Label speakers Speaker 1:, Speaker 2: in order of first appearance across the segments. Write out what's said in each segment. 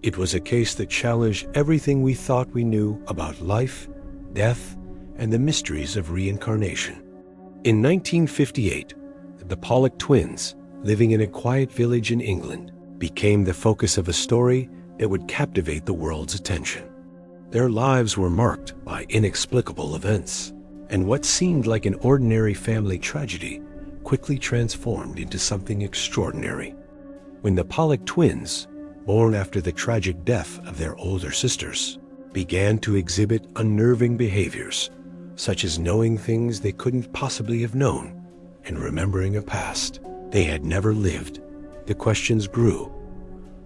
Speaker 1: It was a case that challenged everything we thought we knew about life, death, and the mysteries of reincarnation. In 1958, the Pollock twins, living in a quiet village in England, became the focus of a story that would captivate the world's attention. Their lives were marked by inexplicable events, and what seemed like an ordinary family tragedy quickly transformed into something extraordinary. When the Pollock twins, born after the tragic death of their older sisters, began to exhibit unnerving behaviors, such as knowing things they couldn't possibly have known and remembering a past they had never lived, the questions grew.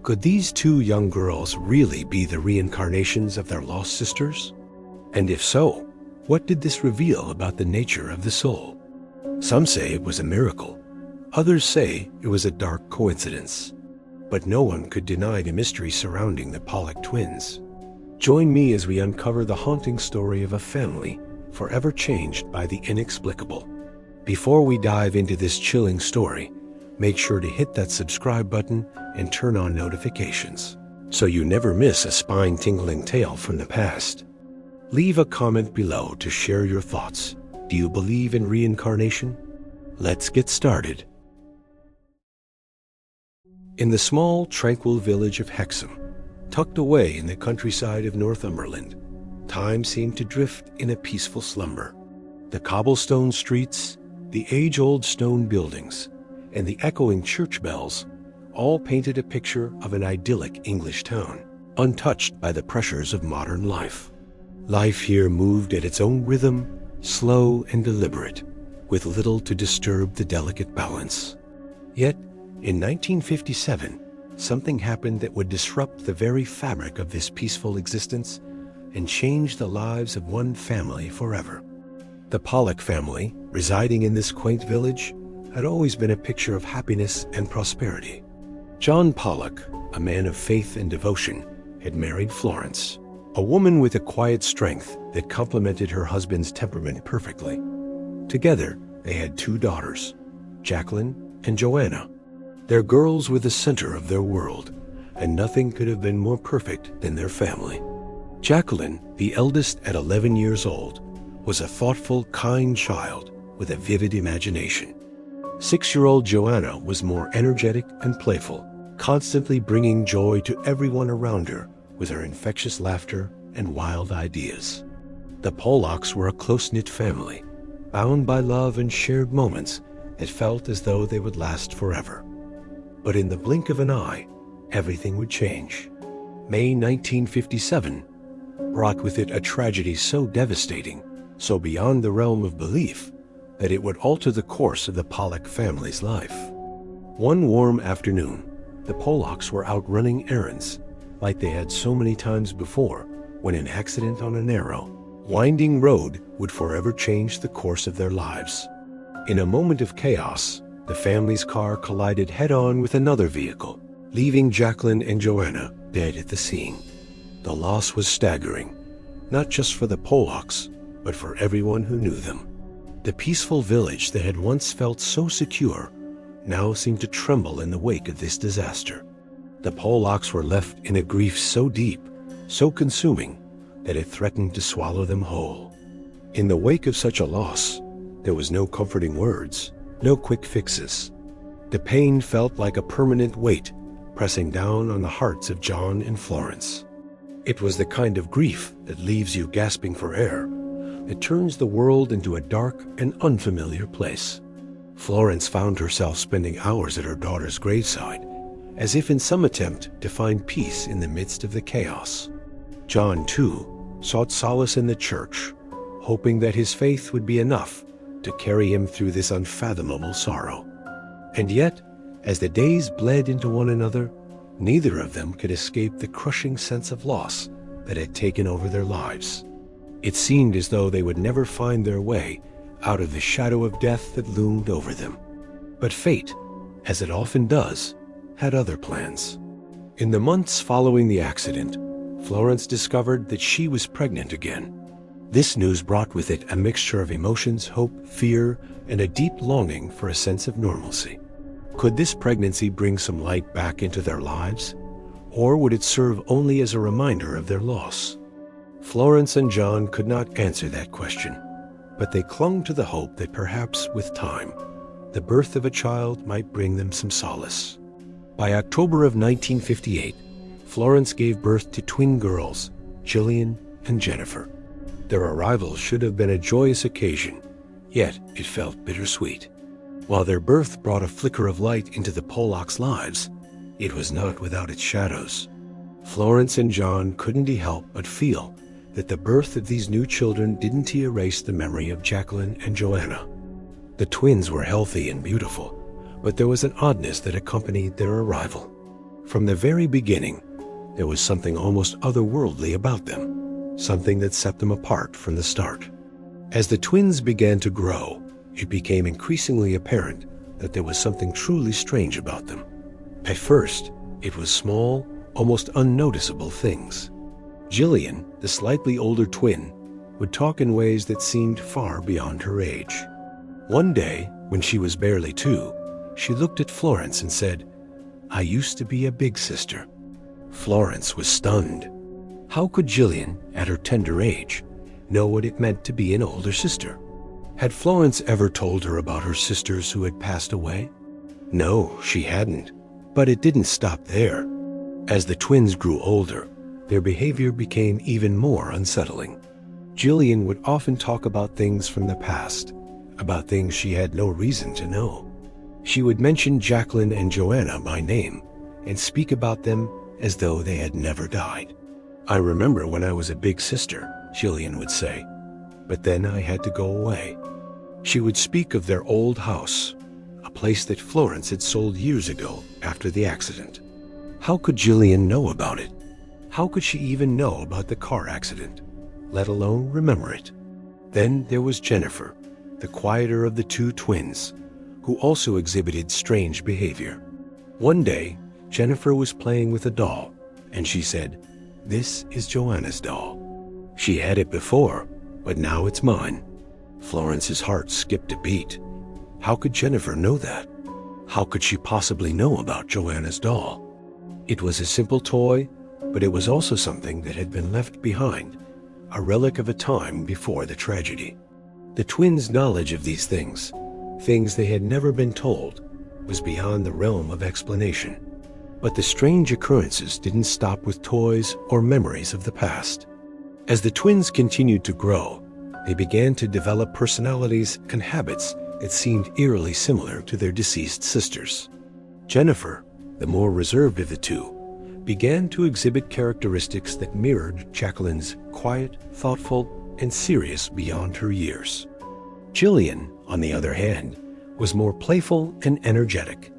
Speaker 1: Could these two young girls really be the reincarnations of their lost sisters? And if so, what did this reveal about the nature of the soul? Some say it was a miracle. Others say it was a dark coincidence. But no one could deny the mystery surrounding the Pollock twins. Join me as we uncover the haunting story of a family forever changed by the inexplicable. Before we dive into this chilling story, make sure to hit that subscribe button and turn on notifications so you never miss a spine-tingling tale from the past. Leave a comment below to share your thoughts. Do you believe in reincarnation? Let's get started. In the small, tranquil village of Hexham, tucked away in the countryside of Northumberland, time seemed to drift in a peaceful slumber. The cobblestone streets, the age-old stone buildings, and the echoing church bells all painted a picture of an idyllic English town, untouched by the pressures of modern life. Life here moved at its own rhythm, slow and deliberate, with little to disturb the delicate balance. Yet, in 1957, something happened that would disrupt the very fabric of this peaceful existence and change the lives of one family forever. The Pollock family, residing in this quaint village, had always been a picture of happiness and prosperity. John Pollock, a man of faith and devotion, had married Florence, a woman with a quiet strength that complemented her husband's temperament perfectly. Together, they had two daughters, Jacqueline and Joanna. Their girls were the center of their world, and nothing could have been more perfect than their family. Jacqueline, the eldest at 11 years old, was a thoughtful, kind child with a vivid imagination. 6-year-old Joanna was more energetic and playful, constantly bringing joy to everyone around her with her infectious laughter and wild ideas. The Pollocks were a close-knit family, bound by love and shared moments that felt as though they would last forever. But in the blink of an eye, everything would change. May 1957 brought with it a tragedy so devastating, so beyond the realm of belief, that it would alter the course of the Pollock family's life. One warm afternoon, the Pollocks were out running errands, like they had so many times before, when an accident on a narrow, winding road would forever change the course of their lives. In a moment of chaos, the family's car collided head-on with another vehicle, leaving Jacqueline and Joanna dead at the scene. The loss was staggering, not just for the Pollocks, but for everyone who knew them. The peaceful village that had once felt so secure now seemed to tremble in the wake of this disaster. The Pollocks were left in a grief so deep, so consuming, that it threatened to swallow them whole. In the wake of such a loss, there was no comforting words, no quick fixes. The pain felt like a permanent weight pressing down on the hearts of John and Florence. It was the kind of grief that leaves you gasping for air. It turns the world into a dark and unfamiliar place. Florence found herself spending hours at her daughter's graveside, as if in some attempt to find peace in the midst of the chaos. John, too, sought solace in the church, hoping that his faith would be enough to carry him through this unfathomable sorrow. And yet, as the days bled into one another, neither of them could escape the crushing sense of loss that had taken over their lives. It seemed as though they would never find their way out of the shadow of death that loomed over them. But fate, as it often does, had other plans. In the months following the accident, Florence discovered that she was pregnant again. This news brought with it a mixture of emotions, hope, fear, and a deep longing for a sense of normalcy. Could this pregnancy bring some light back into their lives? Or would it serve only as a reminder of their loss? Florence and John could not answer that question, but they clung to the hope that perhaps with time, the birth of a child might bring them some solace. By October of 1958, Florence gave birth to twin girls, Jillian and Jennifer. Their arrival should have been a joyous occasion, yet it felt bittersweet. While their birth brought a flicker of light into the Pollocks' lives, it was not without its shadows. Florence and John couldn't help but feel that the birth of these new children didn't erase the memory of Jacqueline and Joanna. The twins were healthy and beautiful, but there was an oddness that accompanied their arrival. From the very beginning, there was something almost otherworldly about them, something that set them apart from the start. As the twins began to grow, it became increasingly apparent that there was something truly strange about them. At first, it was small, almost unnoticeable things. Jillian, the slightly older twin, would talk in ways that seemed far beyond her age. One day, when she was barely 2, she looked at Florence and said, "I used to be a big sister." Florence was stunned. How could Jillian, at her tender age, know what it meant to be an older sister? Had Florence ever told her about her sisters who had passed away? No, she hadn't. But it didn't stop there. As the twins grew older, their behavior became even more unsettling. Jillian would often talk about things from the past, about things she had no reason to know. She would mention Jacqueline and Joanna by name and speak about them as though they had never died. "I remember when I was a big sister," Jillian would say, "but then I had to go away." She would speak of their old house, a place that Florence had sold years ago after the accident. How could Jillian know about it? How could she even know about the car accident, let alone remember it? Then there was Jennifer, the quieter of the two twins, who also exhibited strange behavior. One day, Jennifer was playing with a doll, and she said, "This is Joanna's doll. She had it before, but now it's mine." Florence's heart skipped a beat. How could Jennifer know that? How could she possibly know about Joanna's doll? It was a simple toy, but it was also something that had been left behind, a relic of a time before the tragedy. The twins' knowledge of these things they had never been told, was beyond the realm of explanation. But the strange occurrences didn't stop with toys or memories of the past. As the twins continued to grow, they began to develop personalities and habits that seemed eerily similar to their deceased sisters. Jennifer, the more reserved of the two, began to exhibit characteristics that mirrored Jacqueline's quiet, thoughtful, and serious beyond her years. Jillian, on the other hand, was more playful and energetic,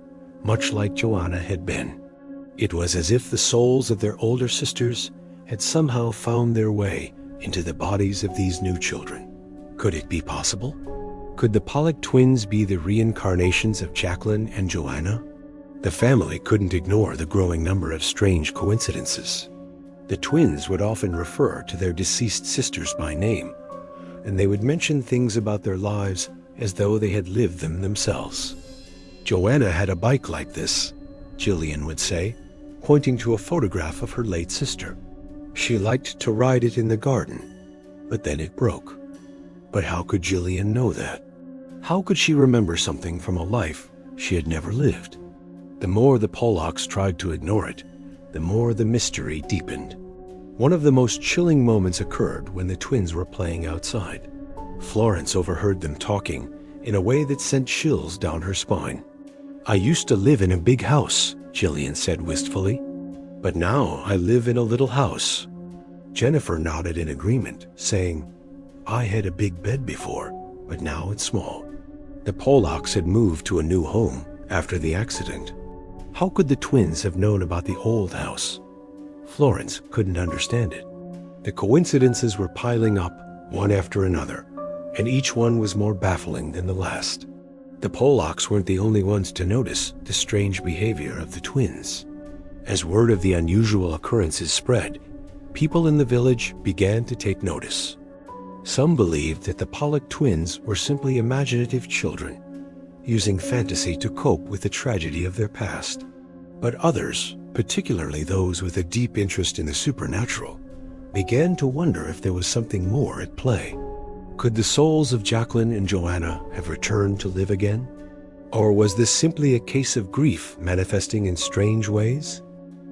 Speaker 1: much like Joanna had been. It was as if the souls of their older sisters had somehow found their way into the bodies of these new children. Could it be possible? Could the Pollock twins be the reincarnations of Jacqueline and Joanna? The family couldn't ignore the growing number of strange coincidences. The twins would often refer to their deceased sisters by name, and they would mention things about their lives as though they had lived them themselves. "Joanna had a bike like this," Jillian would say, pointing to a photograph of her late sister. "She liked to ride it in the garden, but then it broke." But how could Jillian know that? How could she remember something from a life she had never lived? The more the Pollocks tried to ignore it, the more the mystery deepened. One of the most chilling moments occurred when the twins were playing outside. Florence overheard them talking in a way that sent chills down her spine. "I used to live in a big house," Jillian said wistfully, "but now I live in a little house." Jennifer nodded in agreement, saying, "I had a big bed before, but now it's small." The Pollocks had moved to a new home after the accident. How could the twins have known about the old house? Florence couldn't understand it. The coincidences were piling up, one after another, and each one was more baffling than the last. The Pollocks weren't the only ones to notice the strange behavior of the twins. As word of the unusual occurrences spread, people in the village began to take notice. Some believed that the Pollock twins were simply imaginative children, using fantasy to cope with the tragedy of their past. But others, particularly those with a deep interest in the supernatural, began to wonder if there was something more at play. Could the souls of Jacqueline and Joanna have returned to live again? Or was this simply a case of grief manifesting in strange ways?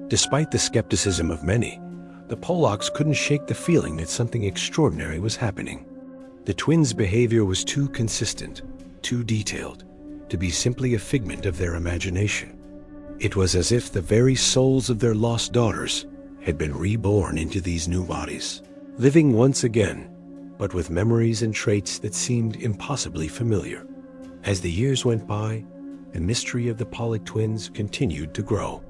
Speaker 1: Despite the skepticism of many, the Pollocks couldn't shake the feeling that something extraordinary was happening. The twins' behavior was too consistent, too detailed, to be simply a figment of their imagination. It was as if the very souls of their lost daughters had been reborn into these new bodies, living once again, but with memories and traits that seemed impossibly familiar. As the years went by, the mystery of the Pollock twins continued to grow.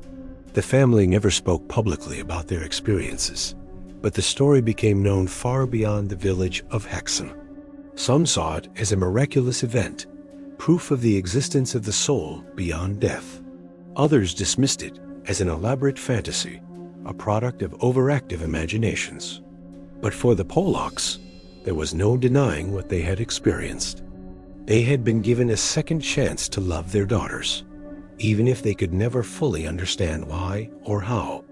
Speaker 1: The family never spoke publicly about their experiences, but the story became known far beyond the village of Hexham. Some saw it as a miraculous event, proof of the existence of the soul beyond death. Others dismissed it as an elaborate fantasy, a product of overactive imaginations. But for the Pollocks, there was no denying what they had experienced. They had been given a second chance to love their daughters, even if they could never fully understand why or how.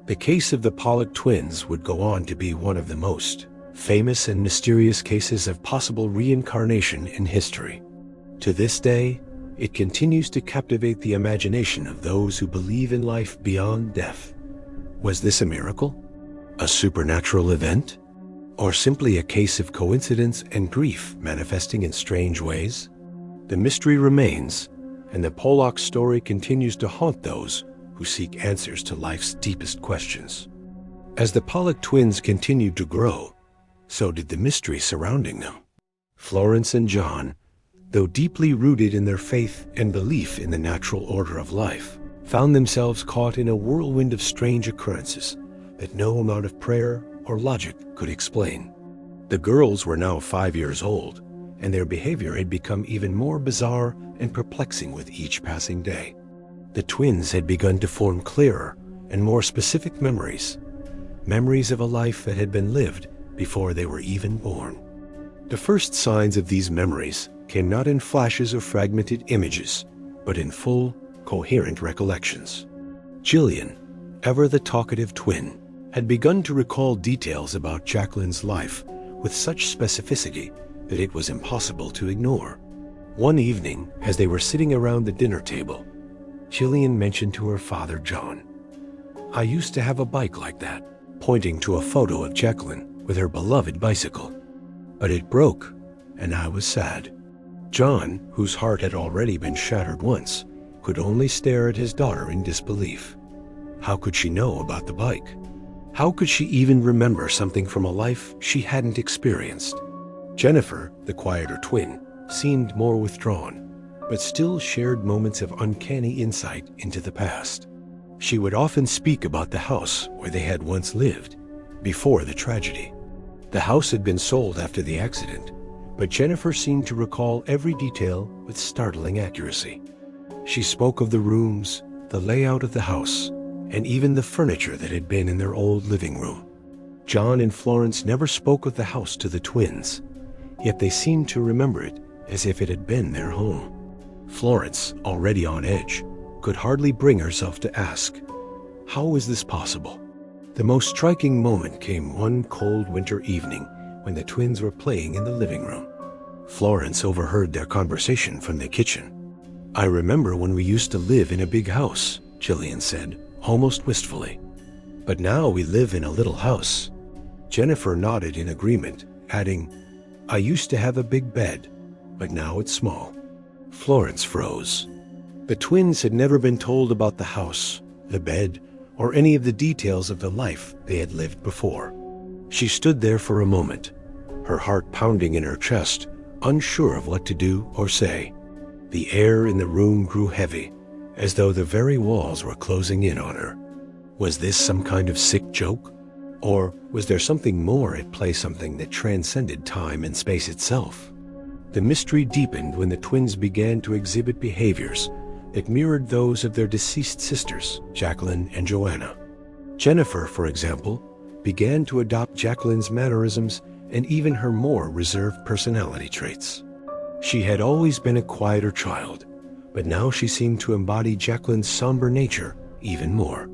Speaker 1: The case of the Pollock twins would go on to be one of the most famous and mysterious cases of possible reincarnation in history. To this day, it continues to captivate the imagination of those who believe in life beyond death. Was this a miracle? A supernatural event? Or simply a case of coincidence and grief manifesting in strange ways? The mystery remains, and the Pollock story continues to haunt those who seek answers to life's deepest questions. As the Pollock twins continued to grow, so did the mystery surrounding them. Florence and John, though deeply rooted in their faith and belief in the natural order of life, found themselves caught in a whirlwind of strange occurrences that no amount of prayer or logic could explain. The girls were now 5 years old, and their behavior had become even more bizarre and perplexing with each passing day. The twins had begun to form clearer and more specific memories of a life that had been lived before they were even born. The first signs of these memories came not in flashes or fragmented images, but in full, coherent recollections. Jillian, ever the talkative twin, had begun to recall details about Jacqueline's life with such specificity that it was impossible to ignore. One evening, as they were sitting around the dinner table, Jillian mentioned to her father, John, "I used to have a bike like that," pointing to a photo of Jacqueline with her beloved bicycle. "But it broke, and I was sad." John, whose heart had already been shattered once, could only stare at his daughter in disbelief. How could she know about the bike? How could she even remember something from a life she hadn't experienced? Jennifer, the quieter twin, seemed more withdrawn, but still shared moments of uncanny insight into the past. She would often speak about the house where they had once lived, before the tragedy. The house had been sold after the accident, but Jennifer seemed to recall every detail with startling accuracy. She spoke of the rooms, the layout of the house, and even the furniture that had been in their old living room. John and Florence never spoke of the house to the twins, yet they seemed to remember it as if it had been their home. Florence, already on edge, could hardly bring herself to ask, "How is this possible?" The most striking moment came one cold winter evening when the twins were playing in the living room. Florence overheard their conversation from the kitchen. "I remember when we used to live in a big house," Jillian said, almost wistfully. "But now we live in a little house." Jennifer nodded in agreement, adding, "I used to have a big bed, but now it's small." Florence froze. The twins had never been told about the house, the bed, or any of the details of the life they had lived before. She stood there for a moment, her heart pounding in her chest, unsure of what to do or say. The air in the room grew heavy, as though the very walls were closing in on her. Was this some kind of sick joke? Or was there something more at play, something that transcended time and space itself? The mystery deepened when the twins began to exhibit behaviors that mirrored those of their deceased sisters, Jacqueline and Joanna. Jennifer, for example, began to adopt Jacqueline's mannerisms and even her more reserved personality traits. She had always been a quieter child, but now she seemed to embody Jacqueline's somber nature even more.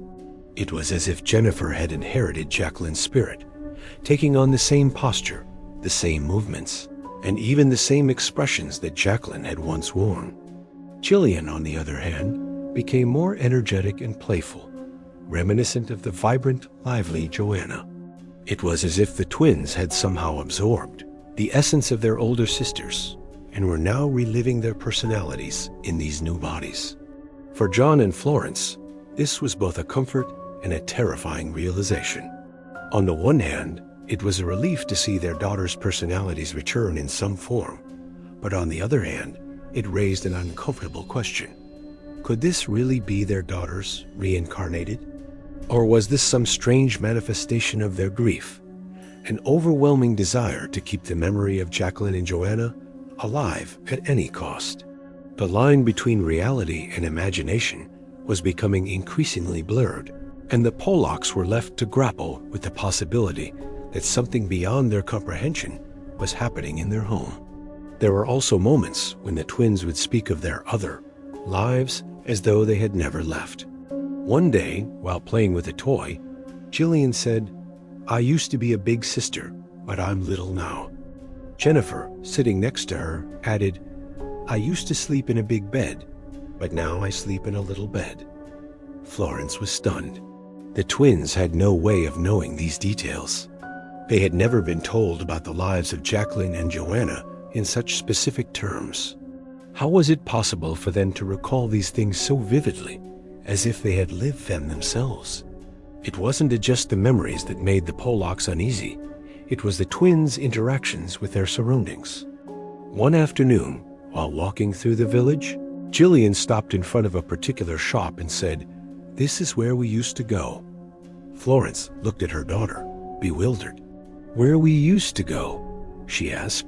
Speaker 1: It was as if Jennifer had inherited Jacqueline's spirit, taking on the same posture, the same movements, and even the same expressions that Jacqueline had once worn. Jillian, on the other hand, became more energetic and playful, reminiscent of the vibrant, lively Joanna. It was as if the twins had somehow absorbed the essence of their older sisters and were now reliving their personalities in these new bodies. For John and Florence, this was both a comfort and a terrifying realization. On the one hand, it was a relief to see their daughters' personalities return in some form, but on the other hand, it raised an uncomfortable question. Could this really be their daughters reincarnated? Or was this some strange manifestation of their grief, an overwhelming desire to keep the memory of Jacqueline and Joanna alive at any cost? The line between reality and imagination was becoming increasingly blurred, and the Pollocks were left to grapple with the possibility that something beyond their comprehension was happening in their home. There were also moments when the twins would speak of their other lives as though they had never left. One day, while playing with a toy, Jillian said, "I used to be a big sister, but I'm little now." Jennifer, sitting next to her, added, "I used to sleep in a big bed, but now I sleep in a little bed." Florence was stunned. The twins had no way of knowing these details. They had never been told about the lives of Jacqueline and Joanna in such specific terms. How was it possible for them to recall these things so vividly, as if they had lived them themselves? It wasn't just the memories that made the Pollocks uneasy. It was the twins' interactions with their surroundings. One afternoon, while walking through the village, Jillian stopped in front of a particular shop and said, "This is where we used to go." Florence looked at her daughter, bewildered. "Where we used to go?" she asked,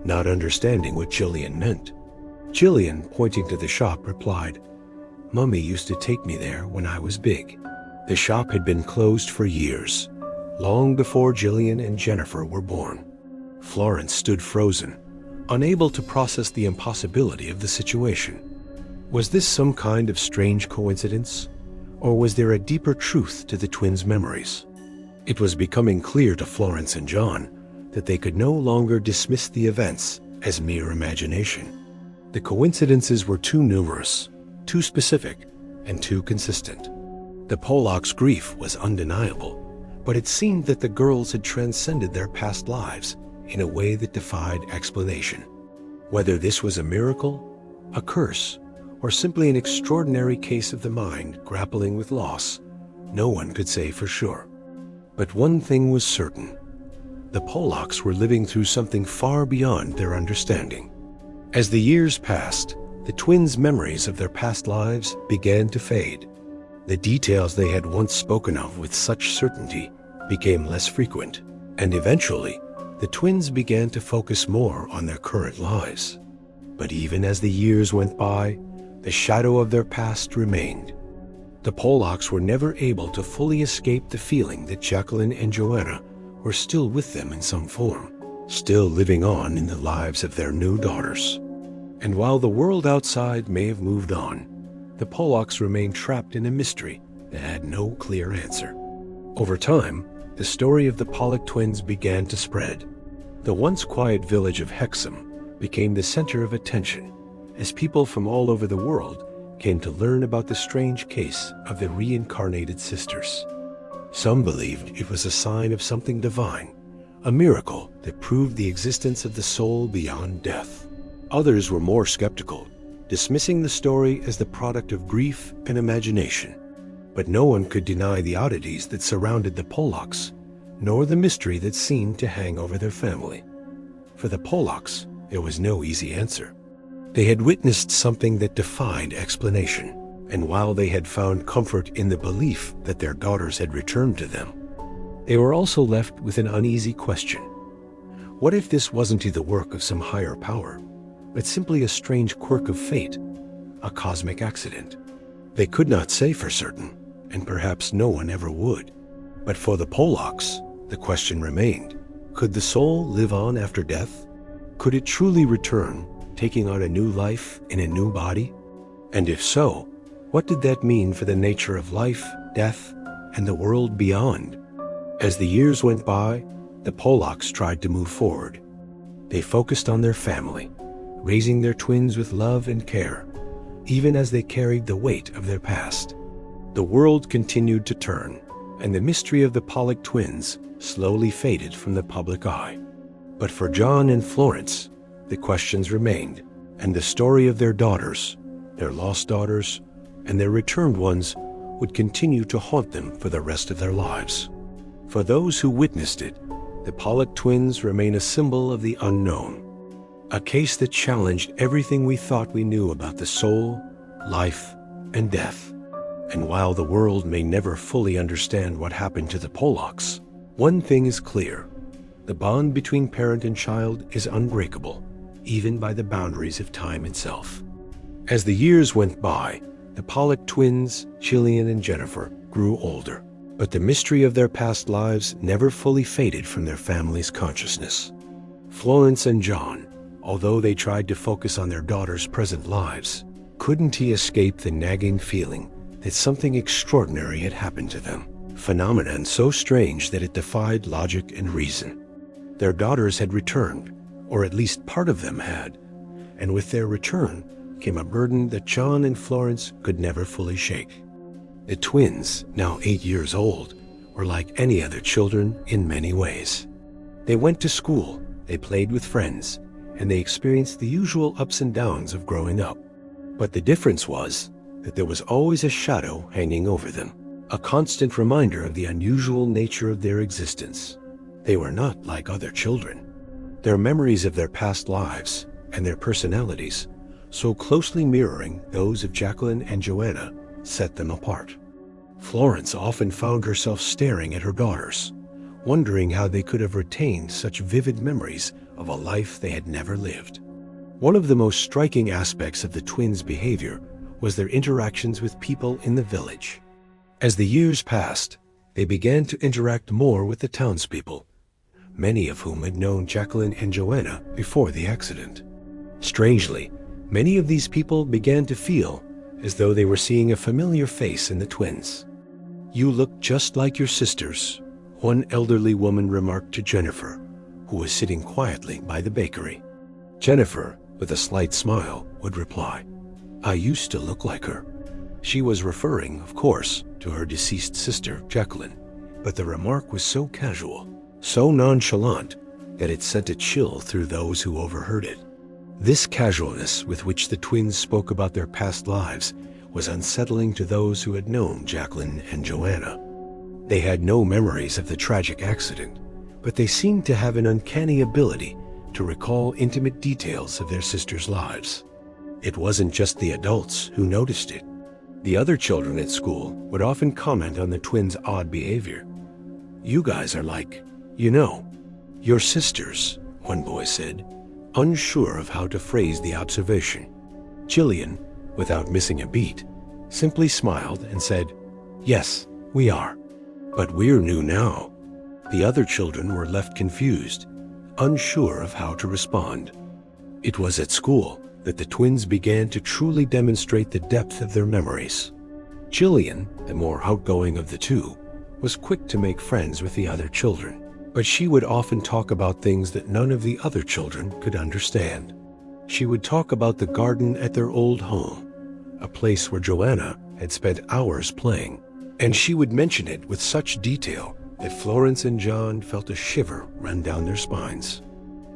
Speaker 1: not understanding what Jillian meant. Jillian, pointing to the shop, replied, "Mummy used to take me there when I was big." The shop had been closed for years, long before Jillian and Jennifer were born. Florence stood frozen, unable to process the impossibility of the situation. Was this some kind of strange coincidence, or was there a deeper truth to the twins' memories? It was becoming clear to Florence and John that they could no longer dismiss the events as mere imagination. The coincidences were too numerous, too specific, and too consistent. The Pollocks' grief was undeniable, but it seemed that the girls had transcended their past lives in a way that defied explanation. Whether this was a miracle, a curse, or simply an extraordinary case of the mind grappling with loss, no one could say for sure. But one thing was certain. The Pollocks were living through something far beyond their understanding. As the years passed, the twins' memories of their past lives began to fade. The details they had once spoken of with such certainty became less frequent, and eventually, the twins began to focus more on their current lives. But even as the years went by, the shadow of their past remained. The Pollocks were never able to fully escape the feeling that Jacqueline and Joanna were still with them in some form, still living on in the lives of their new daughters. And while the world outside may have moved on, the Pollocks remained trapped in a mystery that had no clear answer. Over time, the story of the Pollock twins began to spread. The once quiet village of Hexham became the center of attention as people from all over the world came to learn about the strange case of the reincarnated sisters. Some believed it was a sign of something divine, a miracle that proved the existence of the soul beyond death. Others were more skeptical, dismissing the story as the product of grief and imagination. But no one could deny the oddities that surrounded the Pollocks, nor the mystery that seemed to hang over their family. For the Pollocks, there was no easy answer. They had witnessed something that defied explanation, and while they had found comfort in the belief that their daughters had returned to them, they were also left with an uneasy question. What if this wasn't the work of some higher power, but simply a strange quirk of fate, a cosmic accident? They could not say for certain, and perhaps no one ever would. But for the Pollocks, the question remained. Could the soul live on after death? Could it truly return, taking on a new life in a new body? And if so, what did that mean for the nature of life, death, and the world beyond. As the years went by, the Pollocks tried to move forward. They focused on their family, raising their twins with love and care, even as they carried the weight of their past. The world continued to turn, and the mystery of the Pollock twins slowly faded from the public eye. But for John and Florence, the questions remained, and the story of their daughters, their lost daughters, and their returned ones would continue to haunt them for the rest of their lives. For those who witnessed it, the Pollock twins remain a symbol of the unknown, a case that challenged everything we thought we knew about the soul, life, and death. And while the world may never fully understand what happened to the Pollocks, one thing is clear: the bond between parent and child is unbreakable, even by the boundaries of time itself. As the years went by, the Pollock twins, Jillian and Jennifer, grew older, but the mystery of their past lives never fully faded from their family's consciousness. Florence and John, although they tried to focus on their daughters' present lives, couldn't escape the nagging feeling that something extraordinary had happened to them, phenomenon so strange that it defied logic and reason. Their daughters had returned, or at least part of them had, and with their return came a burden that John and Florence could never fully shake. The twins, now 8 years old, were like any other children in many ways. They went to school, they played with friends, and they experienced the usual ups and downs of growing up. But the difference was that there was always a shadow hanging over them, a constant reminder of the unusual nature of their existence. They were not like other children. Their memories of their past lives and their personalities, so closely mirroring those of Jacqueline and Joanna, set them apart. Florence often found herself staring at her daughters, wondering how they could have retained such vivid memories of a life they had never lived. One of the most striking aspects of the twins' behavior was their interactions with people in the village. As the years passed, they began to interact more with the townspeople, many of whom had known Jacqueline and Joanna before the accident. Strangely, many of these people began to feel as though they were seeing a familiar face in the twins. "You look just like your sisters," one elderly woman remarked to Jennifer, who was sitting quietly by the bakery. Jennifer, with a slight smile, would reply, "I used to look like her." She was referring, of course, to her deceased sister, Jacqueline, but the remark was so casual, so nonchalant, that it sent a chill through those who overheard it. This casualness with which the twins spoke about their past lives was unsettling to those who had known Jacqueline and Joanna. They had no memories of the tragic accident, but they seemed to have an uncanny ability to recall intimate details of their sisters' lives. It wasn't just the adults who noticed it. The other children at school would often comment on the twins' odd behavior. "You guys are like, your sisters," one boy said, unsure of how to phrase the observation. Jillian, without missing a beat, simply smiled and said, "Yes, we are. But we're new now." The other children were left confused, unsure of how to respond. It was at school that the twins began to truly demonstrate the depth of their memories. Jillian, the more outgoing of the two, was quick to make friends with the other children, but she would often talk about things that none of the other children could understand. She would talk about the garden at their old home, a place where Joanna had spent hours playing, and she would mention it with such detail that Florence and John felt a shiver run down their spines.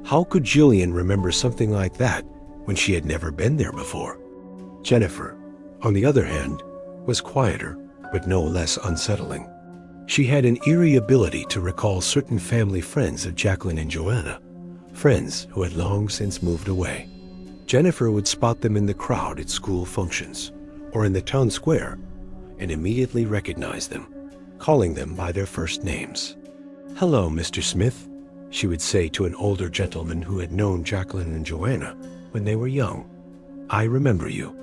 Speaker 1: How could Jillian remember something like that when she had never been there before? Jennifer, on the other hand, was quieter, but no less unsettling. She had an eerie ability to recall certain family friends of Jacqueline and Joanna, friends who had long since moved away. Jennifer would spot them in the crowd at school functions or in the town square and immediately recognize them, calling them by their first names. "Hello, Mr. Smith," she would say to an older gentleman who had known Jacqueline and Joanna when they were young. "I remember you."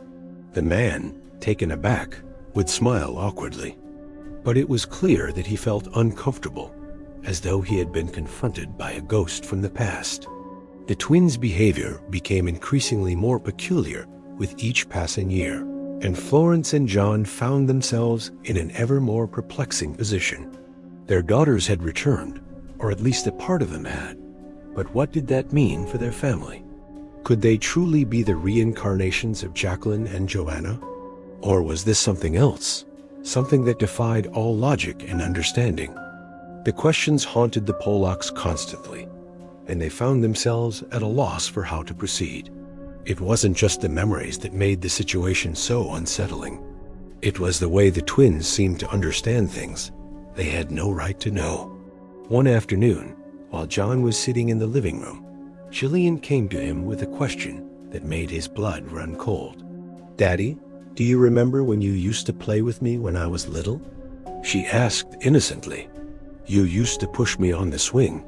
Speaker 1: The man, taken aback, would smile awkwardly, but it was clear that he felt uncomfortable, as though he had been confronted by a ghost from the past. The twins' behavior became increasingly more peculiar with each passing year. and Florence and John found themselves in an ever more perplexing position. Their daughters had returned, or at least a part of them had. But what did that mean for their family? Could they truly be the reincarnations of Jacqueline and Joanna? Or was this something else? Something that defied all logic and understanding? The questions haunted the Pollocks constantly, and they found themselves at a loss for how to proceed. It wasn't just the memories that made the situation so unsettling. It was the way the twins seemed to understand things they had no right to know. One afternoon, while John was sitting in the living room, Jillian came to him with a question that made his blood run cold. "Daddy, do you remember when you used to play with me when I was little?" She asked innocently. "You used to push me on the swing,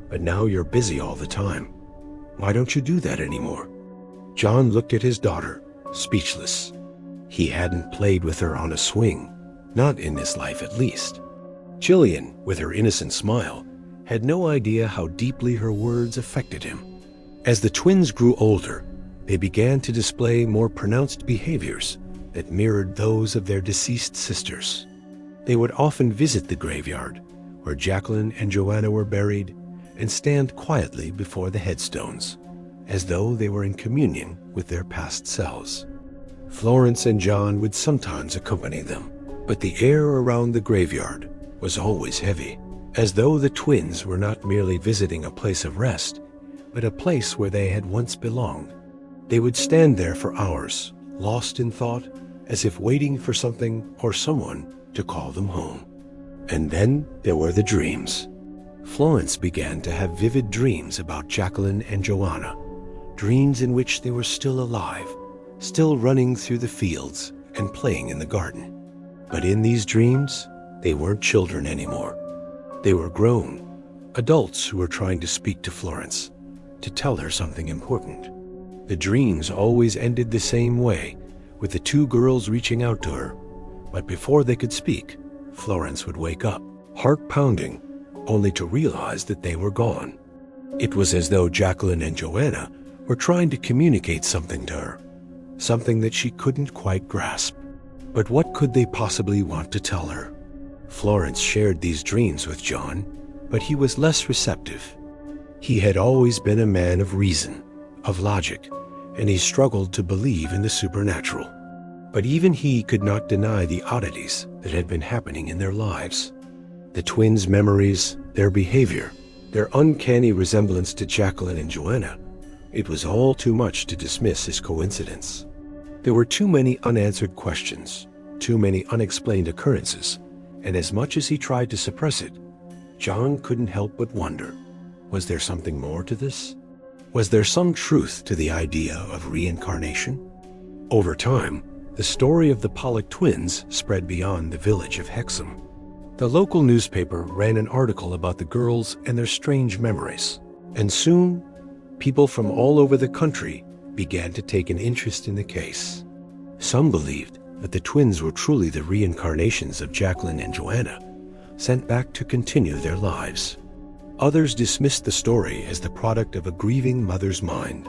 Speaker 1: but now you're busy all the time. Why don't you do that anymore?" John looked at his daughter, speechless. He hadn't played with her on a swing, not in this life at least. Jillian, with her innocent smile, had no idea how deeply her words affected him. As the twins grew older, they began to display more pronounced behaviors that mirrored those of their deceased sisters. They would often visit the graveyard, where Jacqueline and Joanna were buried, and stand quietly before the headstones, as though they were in communion with their past selves. Florence and John would sometimes accompany them, but the air around the graveyard was always heavy, as though the twins were not merely visiting a place of rest, but a place where they had once belonged. They would stand there for hours, lost in thought, as if waiting for something or someone to call them home. And then there were the dreams. Florence began to have vivid dreams about Jacqueline and Joanna, dreams in which they were still alive, still running through the fields and playing in the garden. But in these dreams, they weren't children anymore. They were grown, adults who were trying to speak to Florence, to tell her something important. The dreams always ended the same way, with the two girls reaching out to her. But before they could speak, Florence would wake up, heart pounding, only to realize that they were gone. It was as though Jacqueline and Joanna were trying to communicate something to her, something that she couldn't quite grasp. But what could they possibly want to tell her? Florence shared these dreams with John, but he was less receptive. He had always been a man of reason, of logic, and he struggled to believe in the supernatural. But even he could not deny the oddities that had been happening in their lives. The twins' memories, their behavior, their uncanny resemblance to Jacqueline and Joanna. It was all too much to dismiss as coincidence. There were too many unanswered questions, too many unexplained occurrences, and as much as he tried to suppress it, John couldn't help but wonder, was there something more to this? Was there some truth to the idea of reincarnation? Over time, the story of the Pollock twins spread beyond the village of Hexham. The local newspaper ran an article about the girls and their strange memories, and soon, people from all over the country began to take an interest in the case. Some believed that the twins were truly the reincarnations of Jacqueline and Joanna, sent back to continue their lives. Others dismissed the story as the product of a grieving mother's mind.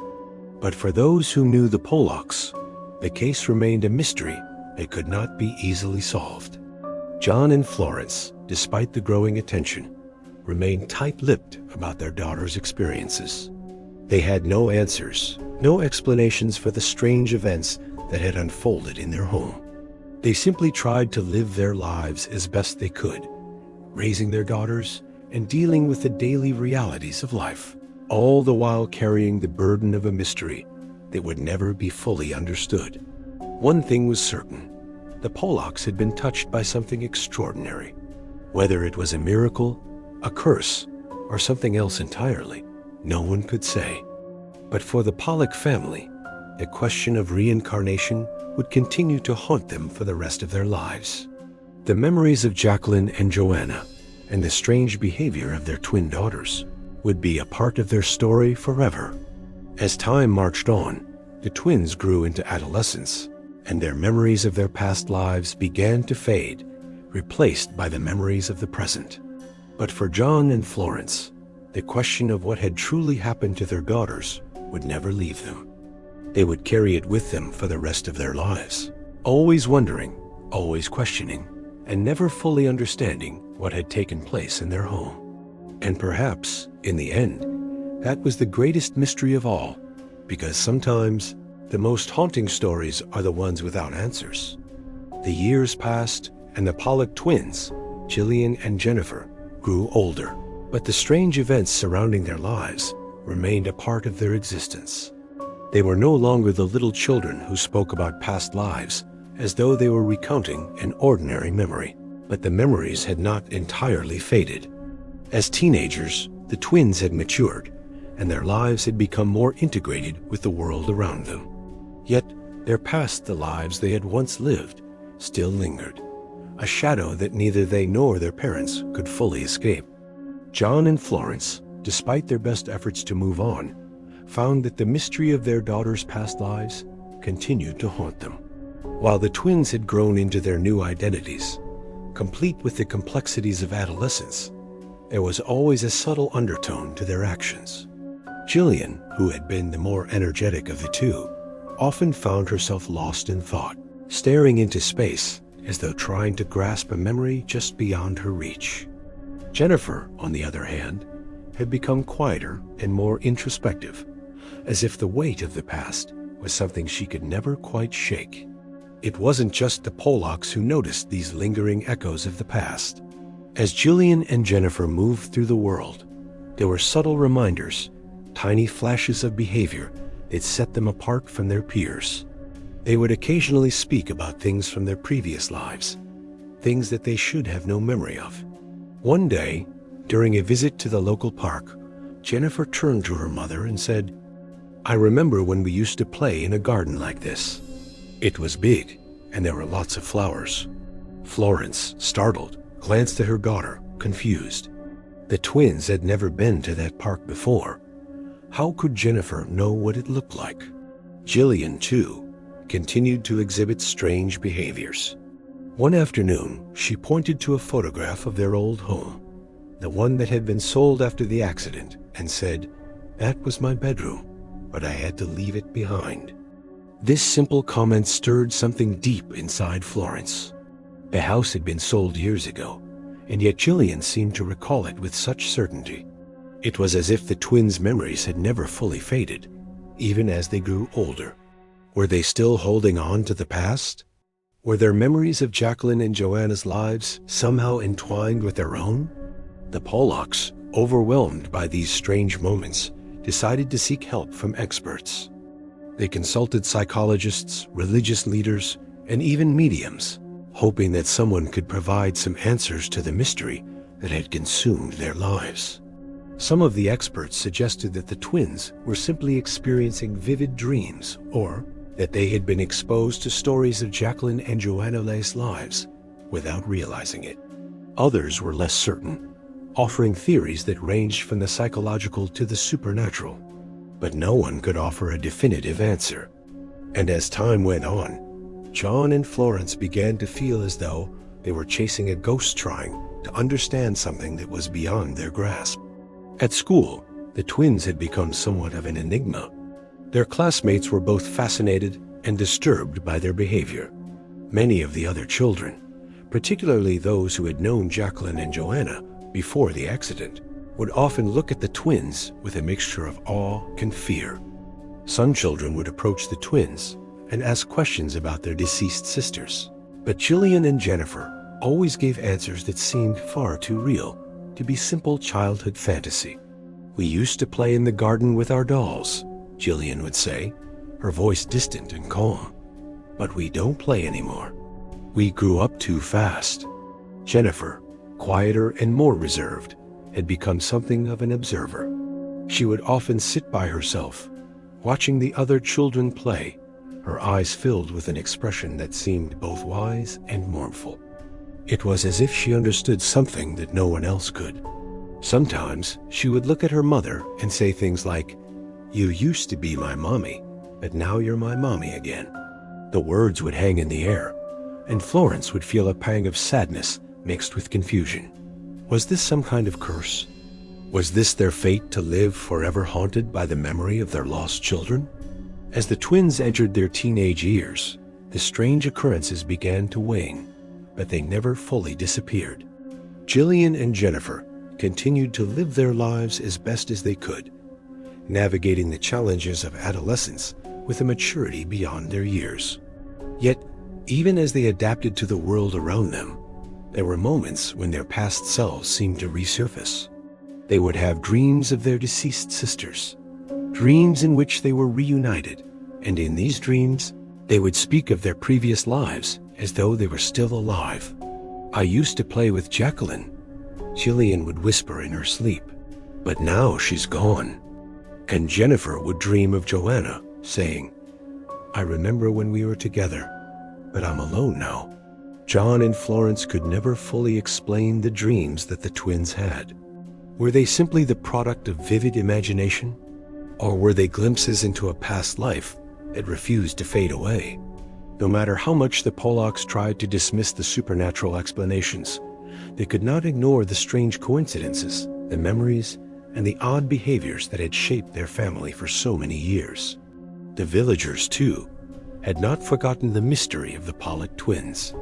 Speaker 1: But for those who knew the Pollocks, the case remained a mystery that could not be easily solved. John and Florence, despite the growing attention, remained tight-lipped about their daughter's experiences. They had no answers, no explanations for the strange events that had unfolded in their home. They simply tried to live their lives as best they could, raising their daughters and dealing with the daily realities of life, all the while carrying the burden of a mystery that would never be fully understood. One thing was certain: the Pollocks had been touched by something extraordinary. Whether it was a miracle, a curse, or something else entirely, no one could say. But for the Pollock family, the question of reincarnation would continue to haunt them for the rest of their lives. The memories of Jacqueline and Joanna, and the strange behavior of their twin daughters, would be a part of their story forever. As time marched on, the twins grew into adolescence, and their memories of their past lives began to fade, replaced by the memories of the present. But for John and Florence, the question of what had truly happened to their daughters would never leave them. They would carry it with them for the rest of their lives, always wondering, always questioning, and never fully understanding what had taken place in their home. And perhaps, in the end, that was the greatest mystery of all, because sometimes the most haunting stories are the ones without answers. The years passed, and the Pollock twins, Jillian and Jennifer, grew older, but the strange events surrounding their lives remained a part of their existence. They were no longer the little children who spoke about past lives as though they were recounting an ordinary memory, but the memories had not entirely faded. As teenagers, the twins had matured, and their lives had become more integrated with the world around them. Yet, their past, the lives they had once lived, still lingered, a shadow that neither they nor their parents could fully escape. John and Florence, despite their best efforts to move on, found that the mystery of their daughter's past lives continued to haunt them. While the twins had grown into their new identities, complete with the complexities of adolescence, there was always a subtle undertone to their actions. Jillian, who had been the more energetic of the two, often found herself lost in thought, staring into space as though trying to grasp a memory just beyond her reach. Jennifer, on the other hand, had become quieter and more introspective, as if the weight of the past was something she could never quite shake. It wasn't just the Pollocks who noticed these lingering echoes of the past. As Jillian and Jennifer moved through the world, there were subtle reminders, tiny flashes of behavior that set them apart from their peers. They would occasionally speak about things from their previous lives, things that they should have no memory of. One day, during a visit to the local park, Jennifer turned to her mother and said, "I remember when we used to play in a garden like this. It was big, and there were lots of flowers." Florence, startled, glanced at her daughter, confused. The twins had never been to that park before. How could Jennifer know what it looked like? Jillian, too, continued to exhibit strange behaviors. One afternoon, she pointed to a photograph of their old home, the one that had been sold after the accident, and said, "That was my bedroom, but I had to leave it behind." This simple comment stirred something deep inside Florence. The house had been sold years ago, and yet Jillian seemed to recall it with such certainty. It was as if the twins' memories had never fully faded, even as they grew older. Were they still holding on to the past? Were their memories of Jacqueline and Joanna's lives somehow entwined with their own? The Pollocks, overwhelmed by these strange moments, decided to seek help from experts. They consulted psychologists, religious leaders, and even mediums, hoping that someone could provide some answers to the mystery that had consumed their lives. Some of the experts suggested that the twins were simply experiencing vivid dreams, or that they had been exposed to stories of Jacqueline and Joanna's lives without realizing it. Others were less certain, offering theories that ranged from the psychological to the supernatural. But no one could offer a definitive answer. And as time went on, John and Florence began to feel as though they were chasing a ghost trying to understand something that was beyond their grasp. At school, the twins had become somewhat of an enigma. Their classmates were both fascinated and disturbed by their behavior. Many of the other children, particularly those who had known Jacqueline and Joanna before the accident, would often look at the twins with a mixture of awe and fear. Some children would approach the twins and ask questions about their deceased sisters. But Jillian and Jennifer always gave answers that seemed far too real to be simple childhood fantasy. "We used to play in the garden with our dolls," Jillian would say, her voice distant and calm. "But we don't play anymore. We grew up too fast." Jennifer, quieter and more reserved, had become something of an observer. She would often sit by herself, watching the other children play, her eyes filled with an expression that seemed both wise and mournful. It was as if she understood something that no one else could. Sometimes she would look at her mother and say things like, "You used to be my mommy, but now you're my mommy again." The words would hang in the air, and Florence would feel a pang of sadness mixed with confusion. Was this some kind of curse? Was this their fate to live forever haunted by the memory of their lost children? As the twins entered their teenage years, the strange occurrences began to wane, but they never fully disappeared. Jillian and Jennifer continued to live their lives as best as they could, navigating the challenges of adolescence with a maturity beyond their years. Yet, even as they adapted to the world around them, there were moments when their past selves seemed to resurface. They would have dreams of their deceased sisters, dreams in which they were reunited, and in these dreams, they would speak of their previous lives as though they were still alive. "I used to play with Jacqueline," Jillian would whisper in her sleep, "but now she's gone." And Jennifer would dream of Joanna, saying, "I remember when we were together, but I'm alone now." John and Florence could never fully explain the dreams that the twins had. Were they simply the product of vivid imagination? Or were they glimpses into a past life that refused to fade away? No matter how much the Pollocks tried to dismiss the supernatural explanations, they could not ignore the strange coincidences, the memories, and the odd behaviors that had shaped their family for so many years. The villagers, too, had not forgotten the mystery of the Pollock twins.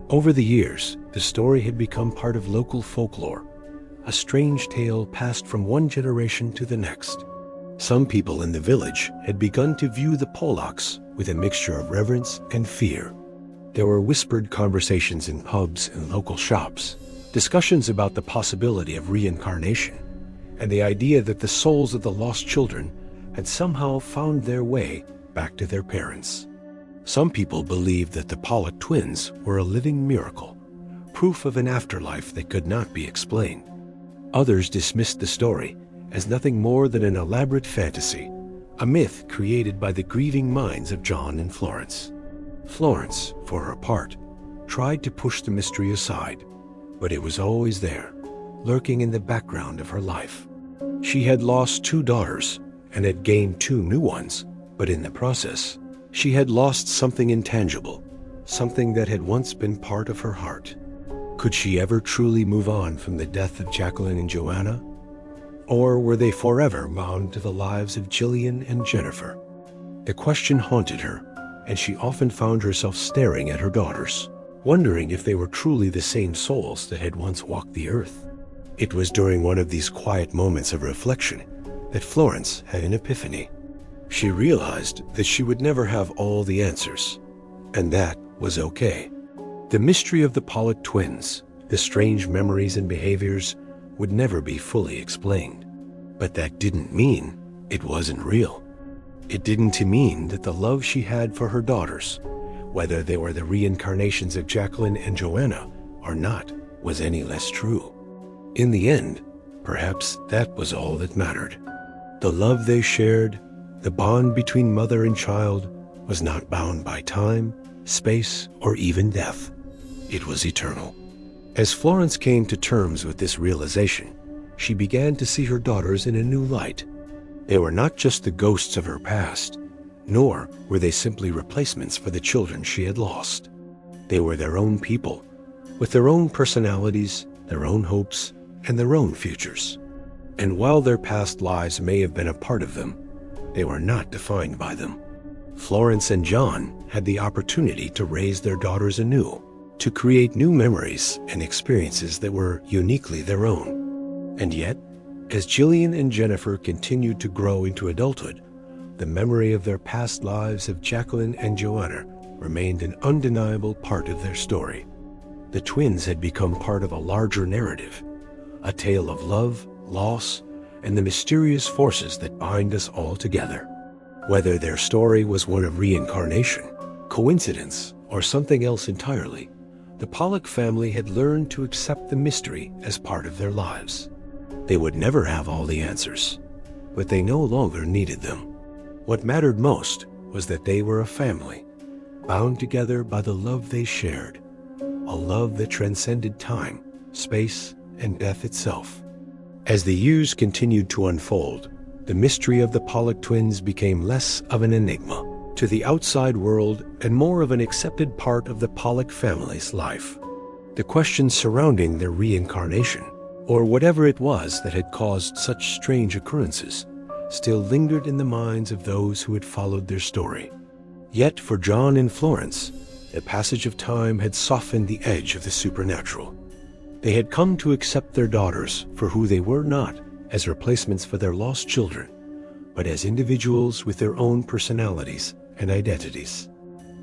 Speaker 1: Over the years, the story had become part of local folklore, a strange tale passed from one generation to the next. Some people in the village had begun to view the Pollocks with a mixture of reverence and fear. There were whispered conversations in pubs and local shops, discussions about the possibility of reincarnation, and the idea that the souls of the lost children had somehow found their way back to their parents. Some people believed that the Pollock twins were a living miracle, proof of an afterlife that could not be explained. Others dismissed the story as nothing more than an elaborate fantasy, a myth created by the grieving minds of John and Florence. Florence, for her part, tried to push the mystery aside, but it was always there, lurking in the background of her life. She had lost 2 daughters and had gained 2 new ones, but in the process, she had lost something intangible, something that had once been part of her heart. Could she ever truly move on from the death of Jacqueline and Joanna? Or were they forever bound to the lives of Jillian and Jennifer? The question haunted her, and she often found herself staring at her daughters, wondering if they were truly the same souls that had once walked the earth. It was during one of these quiet moments of reflection that Florence had an epiphany. She realized that she would never have all the answers, and that was okay. The mystery of the Pollock twins, the strange memories and behaviors, would never be fully explained. But that didn't mean it wasn't real. It didn't mean that the love she had for her daughters, whether they were the reincarnations of Jacqueline and Joanna or not, was any less true. In the end, perhaps that was all that mattered. The love they shared, the bond between mother and child, was not bound by time, space, or even death. It was eternal. As Florence came to terms with this realization, she began to see her daughters in a new light. They were not just the ghosts of her past, nor were they simply replacements for the children she had lost. They were their own people, with their own personalities, their own hopes, and their own futures. And while their past lives may have been a part of them, they were not defined by them. Florence and John had the opportunity to raise their daughters anew, to create new memories and experiences that were uniquely their own. And yet, as Jillian and Jennifer continued to grow into adulthood, the memory of their past lives of Jacqueline and Joanna remained an undeniable part of their story. The twins had become part of a larger narrative, a tale of love, loss, and the mysterious forces that bind us all together. Whether their story was one of reincarnation, coincidence, or something else entirely, the Pollock family had learned to accept the mystery as part of their lives. They would never have all the answers, but they no longer needed them. What mattered most was that they were a family, bound together by the love they shared, a love that transcended time, space, and death itself. As the years continued to unfold, the mystery of the Pollock twins became less of an enigma to the outside world and more of an accepted part of the Pollock family's life. The questions surrounding their reincarnation, or whatever it was that had caused such strange occurrences, still lingered in the minds of those who had followed their story. Yet for John and Florence, the passage of time had softened the edge of the supernatural. They had come to accept their daughters for who they were, not as replacements for their lost children, but as individuals with their own personalities and identities.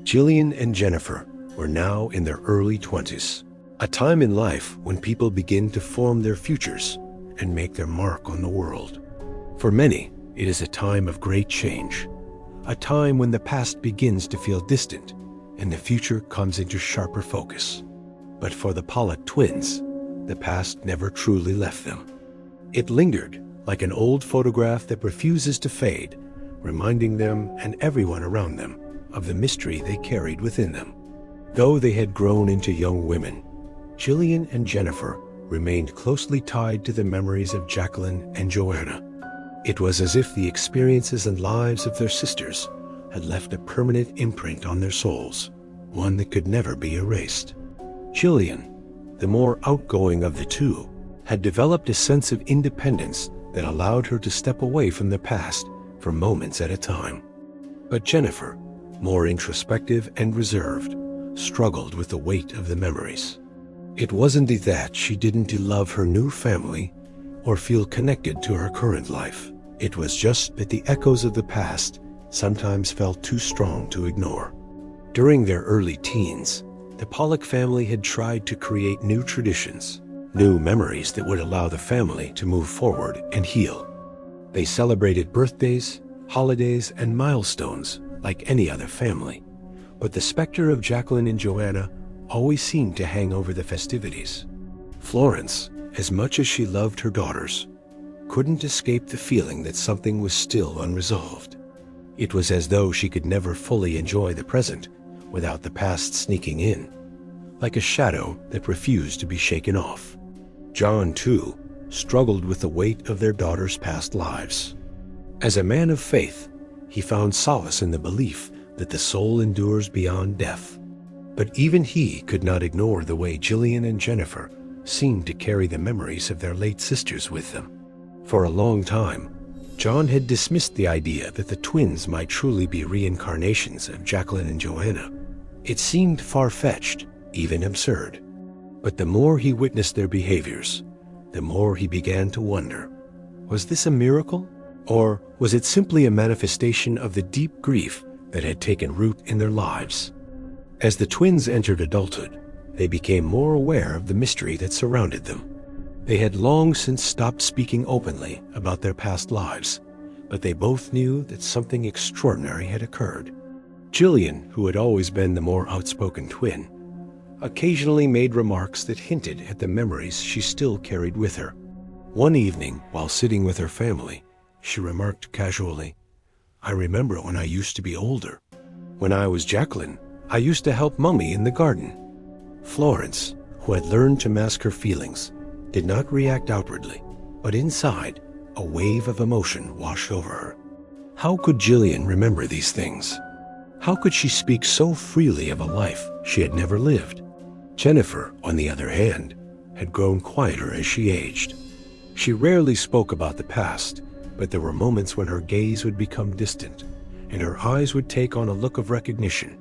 Speaker 1: Jillian and Jennifer were now in their early 20s, a time in life when people begin to form their futures and make their mark on the world. For many, it is a time of great change, a time when the past begins to feel distant and the future comes into sharper focus. But for the Pollock twins, the past never truly left them. It lingered like an old photograph that refuses to fade, reminding them and everyone around them of the mystery they carried within them. Though they had grown into young women, Jillian and Jennifer remained closely tied to the memories of Jacqueline and Joanna. It was as if the experiences and lives of their sisters had left a permanent imprint on their souls, one that could never be erased. Jillian, the more outgoing of the two, had developed a sense of independence that allowed her to step away from the past for moments at a time. But Jennifer, more introspective and reserved, struggled with the weight of the memories. It wasn't that she didn't love her new family or feel connected to her current life. It was just that the echoes of the past sometimes felt too strong to ignore. During their early teens, the Pollock family had tried to create new traditions, new memories that would allow the family to move forward and heal. They celebrated birthdays, holidays, and milestones like any other family, but the specter of Jacqueline and Joanna always seemed to hang over the festivities. Florence, as much as she loved her daughters, couldn't escape the feeling that something was still unresolved. It was as though she could never fully enjoy the present without the past sneaking in, like a shadow that refused to be shaken off. John, too, struggled with the weight of their daughters' past lives. As a man of faith, he found solace in the belief that the soul endures beyond death. But even he could not ignore the way Jillian and Jennifer seemed to carry the memories of their late sisters with them. For a long time, John had dismissed the idea that the twins might truly be reincarnations of Jacqueline and Joanna. It seemed far-fetched, even absurd. But the more he witnessed their behaviors, the more he began to wonder, was this a miracle? Or was it simply a manifestation of the deep grief that had taken root in their lives? As the twins entered adulthood, they became more aware of the mystery that surrounded them. They had long since stopped speaking openly about their past lives, but they both knew that something extraordinary had occurred. Jillian, who had always been the more outspoken twin, occasionally made remarks that hinted at the memories she still carried with her. One evening, while sitting with her family, she remarked casually, "I remember when I used to be older. When I was Jacqueline, I used to help Mummy in the garden." Florence, who had learned to mask her feelings, did not react outwardly, but inside, a wave of emotion washed over her. How could Jillian remember these things? How could she speak so freely of a life she had never lived? Jennifer, on the other hand, had grown quieter as she aged. She rarely spoke about the past, but there were moments when her gaze would become distant, and her eyes would take on a look of recognition,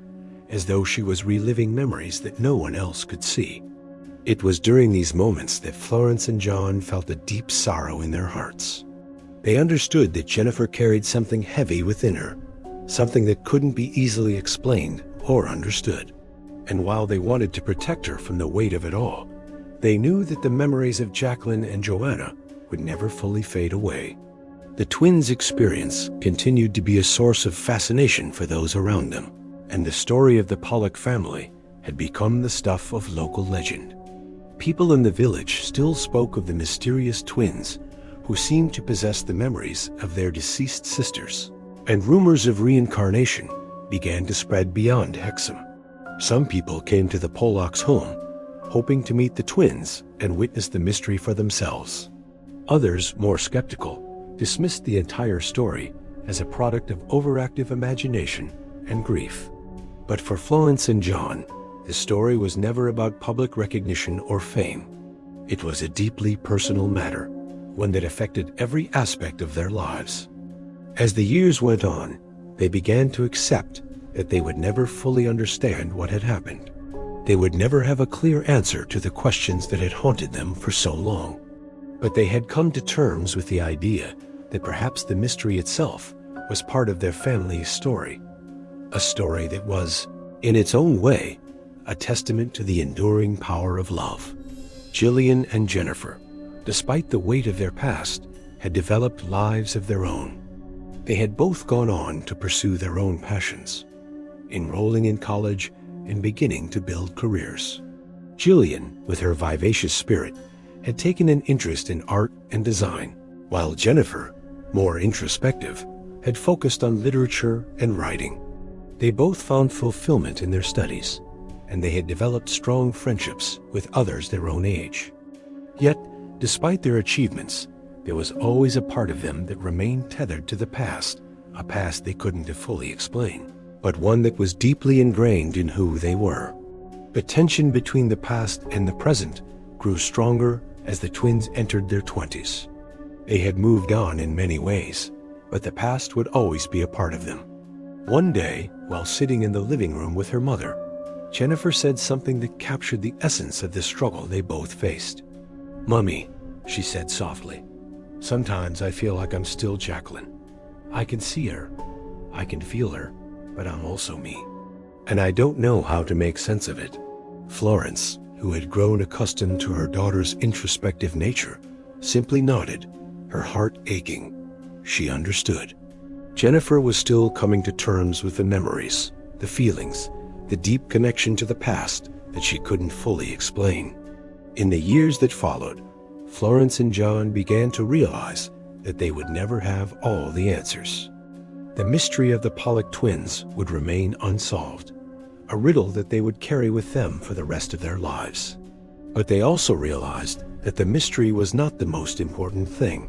Speaker 1: as though she was reliving memories that no one else could see. It was during these moments that Florence and John felt a deep sorrow in their hearts. They understood that Jennifer carried something heavy within her, something that couldn't be easily explained or understood. And while they wanted to protect her from the weight of it all, they knew that the memories of Jacqueline and Joanna would never fully fade away. The twins' experience continued to be a source of fascination for those around them, and the story of the Pollock family had become the stuff of local legend. People in the village still spoke of the mysterious twins who seemed to possess the memories of their deceased sisters, and rumors of reincarnation began to spread beyond Hexham. Some people came to the Pollocks' home, hoping to meet the twins and witness the mystery for themselves. Others, more skeptical, dismissed the entire story as a product of overactive imagination and grief. But for Florence and John, the story was never about public recognition or fame. It was a deeply personal matter, one that affected every aspect of their lives. As the years went on, they began to accept that they would never fully understand what had happened. They would never have a clear answer to the questions that had haunted them for so long. But they had come to terms with the idea that perhaps the mystery itself was part of their family's story. A story that was, in its own way, a testament to the enduring power of love. Jillian and Jennifer, despite the weight of their past, had developed lives of their own. They had both gone on to pursue their own passions, enrolling in college and beginning to build careers. Jillian, with her vivacious spirit, had taken an interest in art and design, while Jennifer, more introspective, had focused on literature and writing. They both found fulfillment in their studies, and they had developed strong friendships with others their own age. Yet, despite their achievements, there was always a part of them that remained tethered to the past, a past they couldn't fully explain, but one that was deeply ingrained in who they were. The tension between the past and the present grew stronger as the twins entered their 20s. They had moved on in many ways, but the past would always be a part of them. One day, while sitting in the living room with her mother, Jennifer said something that captured the essence of the struggle they both faced. "Mummy," she said softly, "sometimes I feel like I'm still Jacqueline. I can see her, I can feel her, but I'm also me. And I don't know how to make sense of it." Florence, who had grown accustomed to her daughter's introspective nature, simply nodded, her heart aching. She understood. Jennifer was still coming to terms with the memories, the feelings, the deep connection to the past that she couldn't fully explain. In the years that followed, Florence and John began to realize that they would never have all the answers. The mystery of the Pollock twins would remain unsolved, a riddle that they would carry with them for the rest of their lives. But they also realized that the mystery was not the most important thing.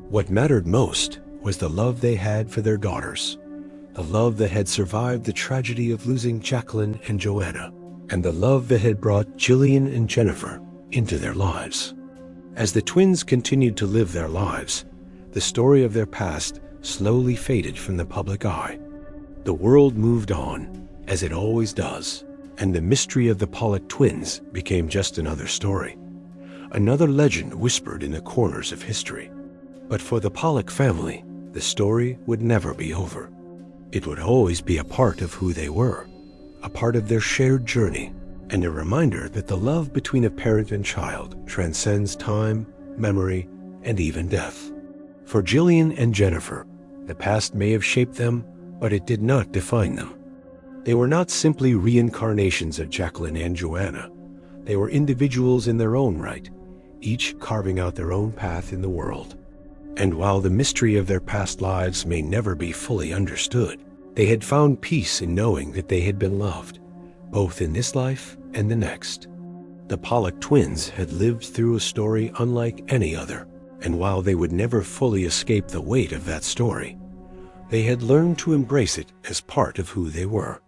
Speaker 1: What mattered most was the love they had for their daughters, the love that had survived the tragedy of losing Jacqueline and Joanna, and the love that had brought Jillian and Jennifer into their lives. As the twins continued to live their lives, the story of their past slowly faded from the public eye. The world moved on, as it always does, and the mystery of the Pollock twins became just another story, another legend whispered in the corners of history. But for the Pollock family, the story would never be over. It would always be a part of who they were, a part of their shared journey, and a reminder that the love between a parent and child transcends time, memory, and even death. For Jillian and Jennifer, the past may have shaped them, but it did not define them. They were not simply reincarnations of Jacqueline and Joanna. They were individuals in their own right, each carving out their own path in the world. And while the mystery of their past lives may never be fully understood, they had found peace in knowing that they had been loved, both in this life and the next. The Pollock twins had lived through a story unlike any other, and while they would never fully escape the weight of that story, they had learned to embrace it as part of who they were.